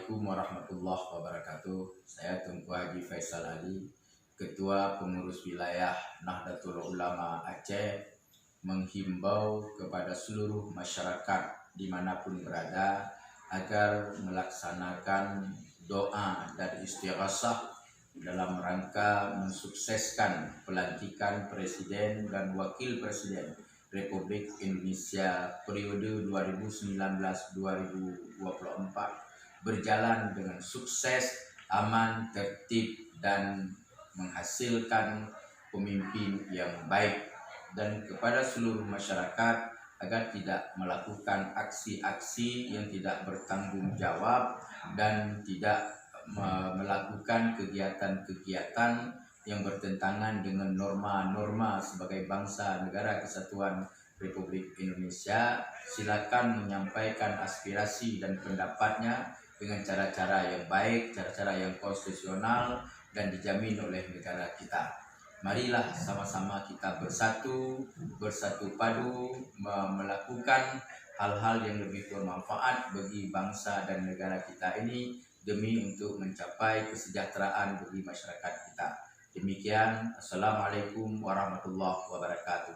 Assalamualaikum warahmatullahi wabarakatuh. Saya Tunku Haji Faisal Ali, Ketua Pengurus Wilayah Nahdlatul Ulama Aceh, menghimbau kepada seluruh masyarakat dimanapun berada agar melaksanakan doa dan istighasah dalam rangka mensukseskan pelantikan Presiden dan Wakil Presiden Republik Indonesia periode 2019-2024 berjalan dengan sukses, aman, tertib, dan menghasilkan pemimpin yang baik. Dan kepada seluruh masyarakat agar tidak melakukan aksi-aksi yang tidak bertanggung jawab dan tidak melakukan kegiatan-kegiatan yang bertentangan dengan norma-norma sebagai bangsa negara kesatuan Republik Indonesia. Silakan menyampaikan aspirasi dan pendapatnya dengan cara-cara yang baik, cara-cara yang konstitusional dan dijamin oleh negara kita. Marilah sama-sama kita bersatu padu melakukan hal-hal yang lebih bermanfaat bagi bangsa dan negara kita ini demi untuk mencapai kesejahteraan bagi masyarakat kita. Demikian, Assalamualaikum warahmatullahi wabarakatuh.